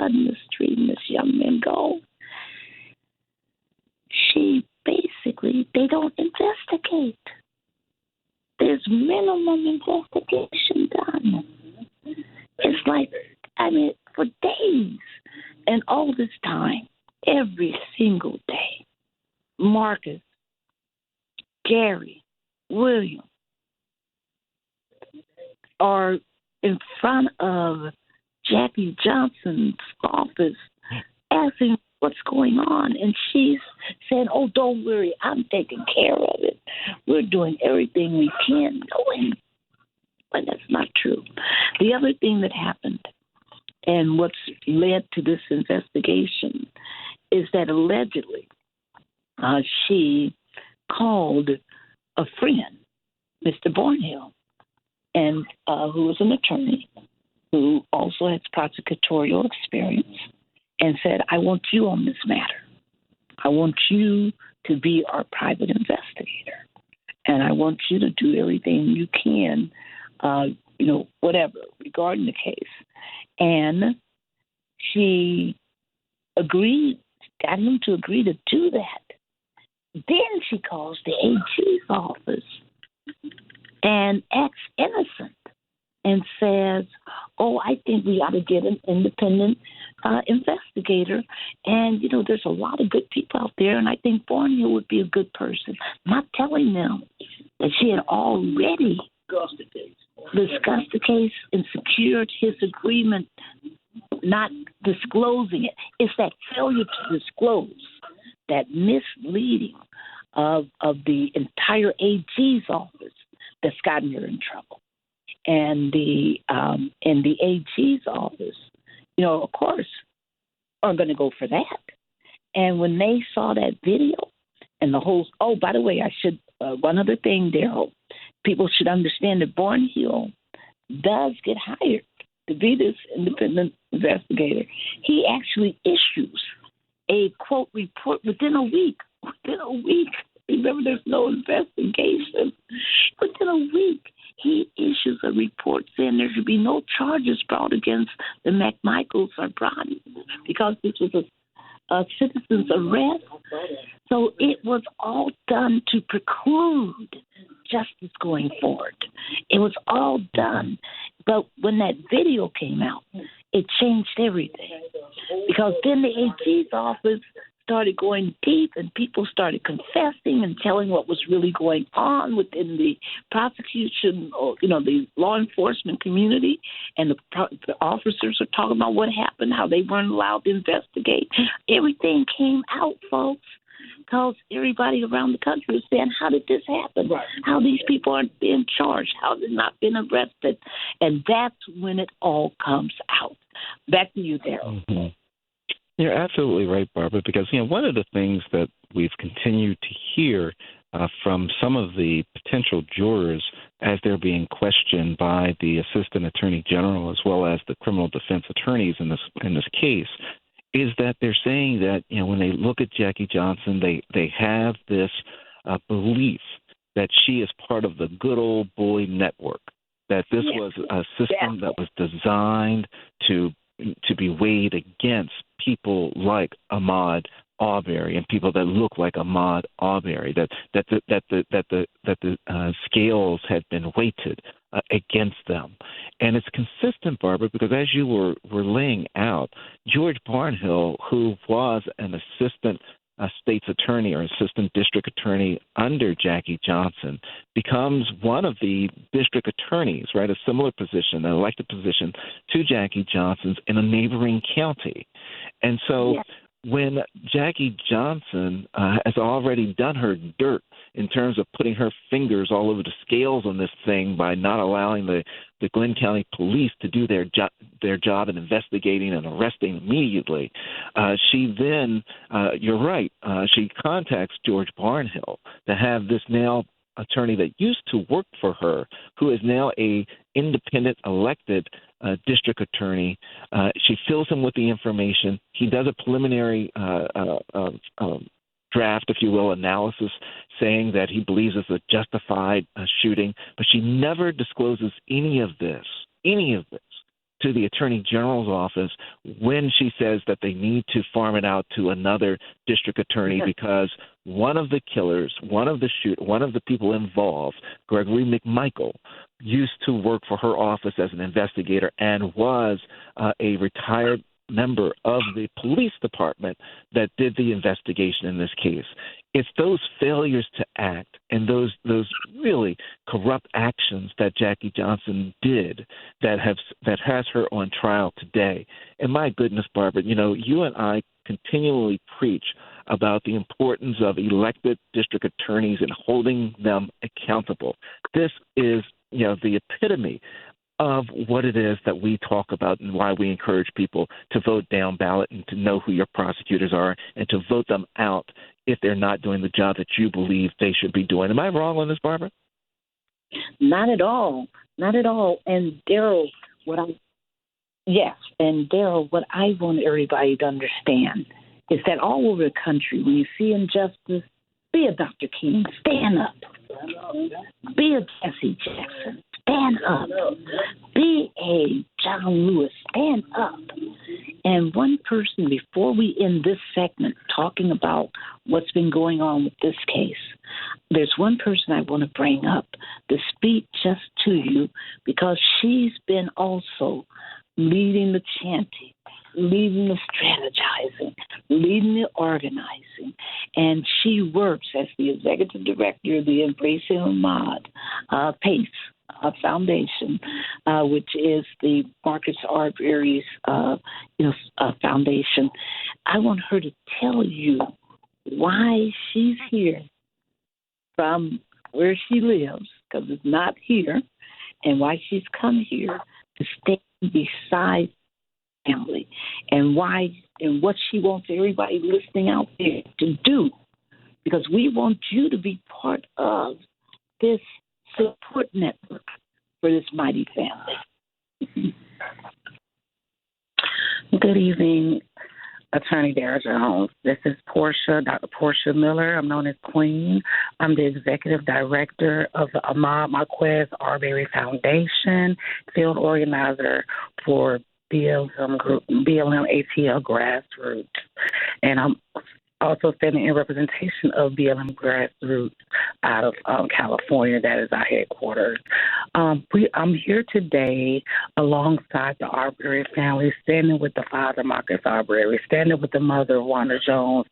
flooding the street and this young man go. They don't investigate. There's minimum investigation done. It's like, for days. And all this time, every single day, Marcus, Gary, William are in front of Jackie Johnson's office asking what's going on. And she's saying, oh, don't worry, I'm taking care of it. We're doing everything we can, knowing. But that's not true. The other thing that happened and what's led to this investigation is that allegedly she called a friend, Mr. Barnhill, and who was an attorney who also has prosecutorial experience, and said, I want you on this matter. I want you to be our private investigator, and I want you to do everything you can, whatever, regarding the case. And she agreed, got him to agree to do that. Then she calls the AG's office and acts innocent and says, oh, I think we ought to get an independent investigator. And, there's a lot of good people out there, and I think Barnhill would be a good person. Not telling them that she had already discussed the case and secured his agreement, not disclosing it. It's that failure to disclose, that misleading of the entire AG's office that's gotten her in trouble. And the AG's office, of course, are going to go for that. And when they saw that video and the whole, by the way, I should, one other thing, Daryl, people should understand that Barnhill does get hired to be this independent investigator. He actually issues a, quote, report within a week. Remember, there's no investigation. Within a week, he issues a report saying there should be no charges brought against the McMichaels or Bronny because this was a citizen's arrest. So it was all done to preclude justice going forward. It was all done. But when that video came out, it changed everything. Because then the AG's office started going deep, and people started confessing and telling what was really going on within the prosecution, or the law enforcement community, and the officers are talking about what happened, how they weren't allowed to investigate. Everything came out, folks, because everybody around the country was saying, how did this happen? Right. How these people aren't being charged? How they've not been arrested? And that's when it all comes out. Back to you, Daryl. Mm-hmm. You're absolutely right, Barbara, because, one of the things that we've continued to hear from some of the potential jurors as they're being questioned by the Assistant Attorney General as well as the criminal defense attorneys in this case is that they're saying that, when they look at Jackie Johnson, they have this belief that she is part of the good old boy network, that this was a system that was designed to be weighed against people like Ahmaud Arbery and people that look like Ahmaud Arbery, that the scales had been weighted against them. And it's consistent, Barbara, because as you were laying out, George Barnhill, who was an assistant state's attorney or assistant district attorney under Jackie Johnson, becomes one of the district attorneys, right, a similar position, an elected position to Jackie Johnson's in a neighboring county. And so when Jackie Johnson has already done her dirt in terms of putting her fingers all over the scales on this thing by not allowing the Glenn County Police to do their job in investigating and arresting immediately, she then, you're right, she contacts George Barnhill to have this now attorney that used to work for her, who is now a independent elected district attorney. She fills him with the information. He does a preliminary draft, if you will, analysis, saying that he believes it's a justified shooting, but she never discloses any of this to the Attorney General's office when she says that they need to farm it out to another district attorney because one of the killers, one of the people involved, Gregory McMichael, used to work for her office as an investigator and was a retired member of the police department that did the investigation in this case. It's those failures to act and those really corrupt actions that Jackie Johnson did that has her on trial today. And my goodness, Barbara, you and I continually preach about the importance of elected district attorneys and holding them accountable. This is, the epitome of what it is that we talk about and why we encourage people to vote down ballot and to know who your prosecutors are and to vote them out if they're not doing the job that you believe they should be doing. Am I wrong on this, Barbara? Not at all. Not at all. And Daryl, what I want everybody to understand is that all over the country, when you see injustice, be a Dr. King, stand up. Be a Jesse Jackson, stand up. Be a John Lewis, stand up. And one person, before we end this segment talking about what's been going on with this case, there's one person I want to bring up to speak just to you because she's been also leading the chanting, leading the strategizing, leading the organizing, and she works as the executive director of the Embracing Ahmaud PACE Foundation, which is the Marcus Arbery's foundation. I want her to tell you why she's here from where she lives, because it's not here, and why she's come here to stand beside family, and why and what she wants everybody listening out there to do, because we want you to be part of this support network for this mighty family. Good evening, Attorney Daryl Jones. This is Dr. Portia Miller. I'm known as Queen. I'm the Executive Director of the Ahmaud Marquez Arbery Foundation, field organizer for BLM ATL Grassroots. And I'm also standing in representation of BLM Grassroots out of California. That is our headquarters. I'm here today alongside the Arbery family, standing with the father, Marcus Arbery, standing with the mother, Wanda Jones,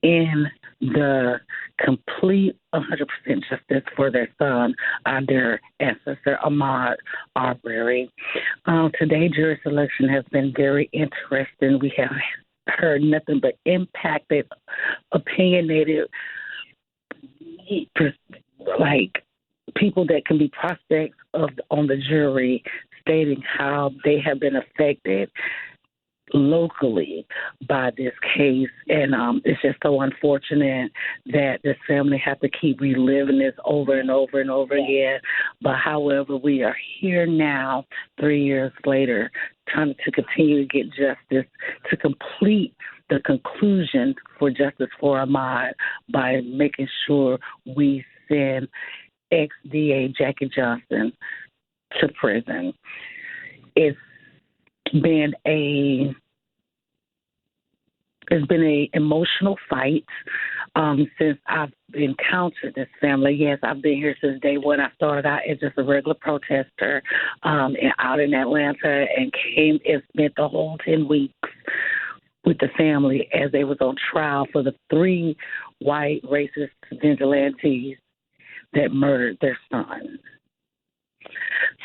in the complete 100% justice for their son, their ancestor, Ahmaud Arbery. Today, jury selection has been very interesting. We have heard nothing but impacted, opinionated, people that can be prospects on the jury, stating how they have been affected locally by this case. And it's just so unfortunate that this family have to keep reliving this over and over and over again. But however, we are here now, 3 years later, trying to continue to get justice, to complete the conclusion for justice for Ahmaud by making sure we send ex-DA Jackie Johnson to prison. It's been an emotional fight since I've encountered this family. Yes, I've been here since day one. I started out as just a regular protester out in Atlanta and came and spent the whole 10 weeks with the family as they was on trial for the 3 white racist vigilantes that murdered their son.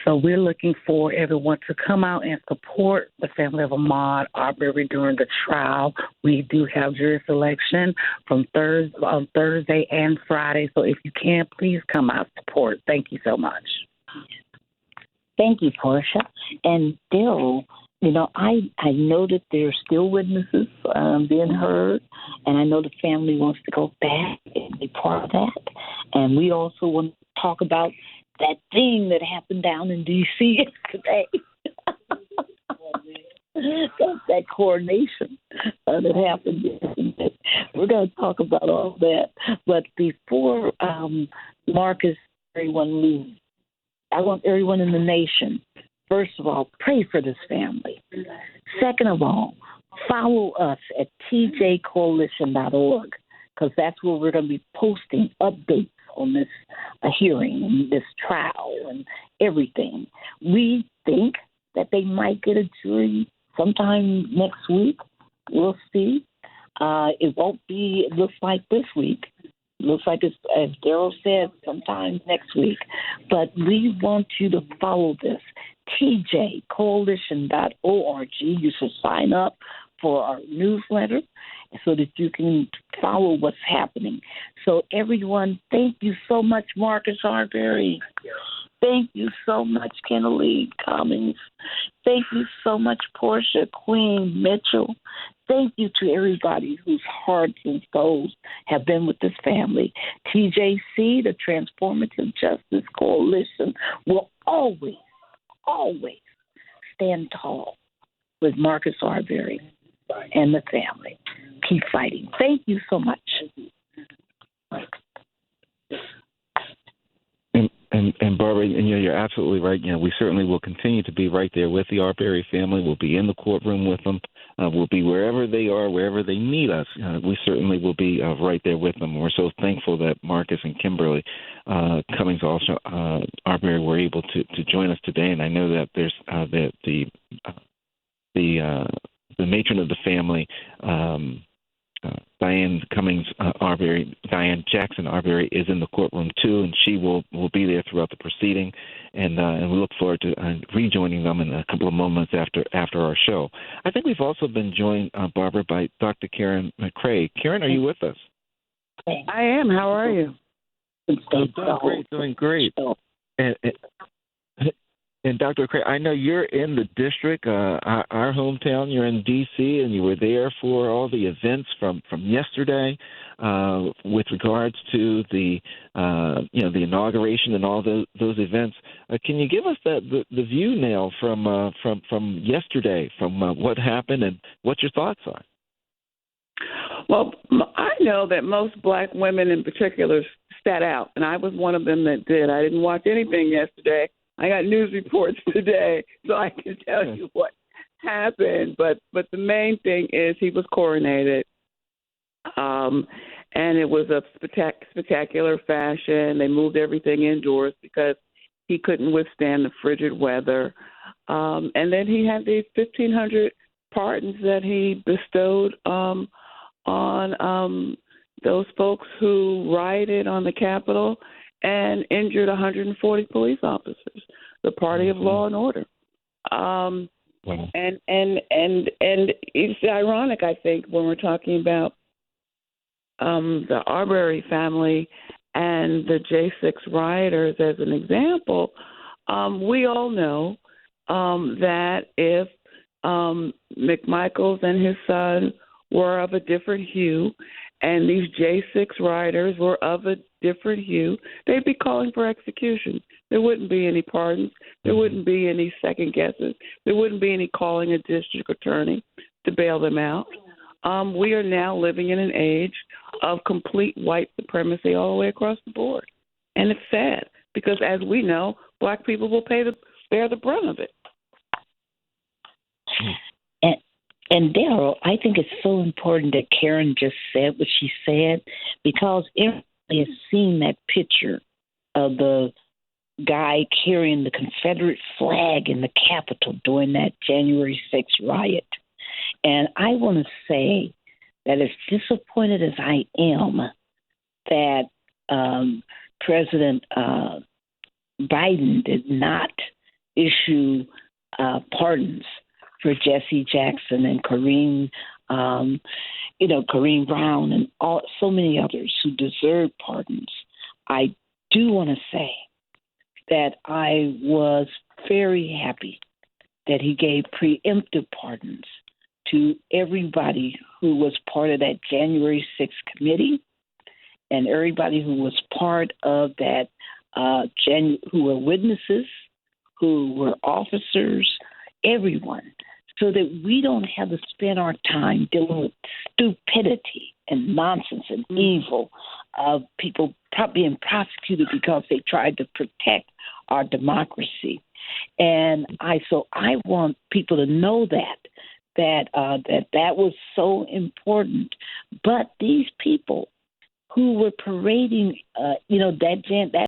So we're looking for everyone to come out and support the family of Ahmaud Arbery during the trial. We do have jury selection on Thursday and Friday. So if you can, please come out and support. Thank you so much. Thank you, Portia. And Daryl, I know that there are still witnesses being heard, and I know the family wants to go back and be part of that. And we also want to talk about that thing that happened down in D.C. yesterday. that coronation that happened yesterday. We're going to talk about all that. But before everyone leaves, I want everyone in the nation, first of all, pray for this family. Second of all, follow us at tjcoalition.org, because that's where we're going to be posting updates on this hearing and this trial and everything. We think that they might get a jury sometime next week. We'll see. It won't be, it looks like this week. It looks like it's, as Daryl said, sometime next week. But we want you to follow this. tjcoalition.org. You should sign up for our newsletter so that you can follow what's happening. So everyone, thank you so much, Marcus Arbery. Thank you so much, Kennelie Cummings. Thank you so much, Portia Queen Mitchell. Thank you to everybody whose hearts and souls have been with this family. TJC, the Transformative Justice Coalition, will always, always stand tall with Marcus Arbery and the family. Keep fighting. Thank you so much. And Barbara, and you're absolutely right. We certainly will continue to be right there with the Arbery family. We'll be in the courtroom with them. We'll be wherever they are, wherever they need us. We certainly will be right there with them. We're so thankful that Marcus and Kimberly Cummings, also Arbery, were able to join us today. And I know that there's the matron of the family, Diane Cummings Arbery, Diane Jackson Arbery, is in the courtroom too, and she will be there throughout the proceeding, and we look forward to rejoining them in a couple of moments after our show. I think we've also been joined, Barbara, by Dr. Karen McCrae. Karen, are you with us? I am. How are you? Doing great. And Dr. McCrae, I know you're in the district, our hometown. You're in D.C., and you were there for all the events from yesterday with regards to the the inauguration and all those events. Can you give us the view now from yesterday, from what happened and what your thoughts are? Well, I know that most black women in particular sat out, and I was one of them that did. I didn't watch anything yesterday. I got news reports today, so I can tell you what happened. But the main thing is he was coronated, and it was a spectacular fashion. They moved everything indoors because he couldn't withstand the frigid weather. And then he had these 1,500 pardons that he bestowed on those folks who rioted on the Capitol and injured 140 police officers, the party of law and order. And it's ironic, I think, when we're talking about the Arbery family and the J6 rioters as an example. We all know that if McMichaels and his son were of a different hue, and these J6 rioters were of a different hue, they'd be calling for executions. There wouldn't be any pardons. There wouldn't be any second guesses. There wouldn't be any calling a district attorney to bail them out. We are now living in an age of complete white supremacy all the way across the board. And it's sad because, as we know, black people will bear the brunt of it. And Daryl, I think it's so important that Karen just said what she said, because everybody has seen that picture of the guy carrying the Confederate flag in the Capitol during that January 6th riot. And I want to say that as disappointed as I am that President Biden did not issue pardons for Jesse Jackson and Kareem Brown and so many others who deserve pardons, I do want to say that I was very happy that he gave preemptive pardons to everybody who was part of that January 6th committee and everybody who was part of that, who were witnesses, who were officers, everyone, so that we don't have to spend our time dealing with stupidity and nonsense and evil of people being prosecuted because they tried to protect our democracy. And I want people to know that was so important. But these people who were parading, that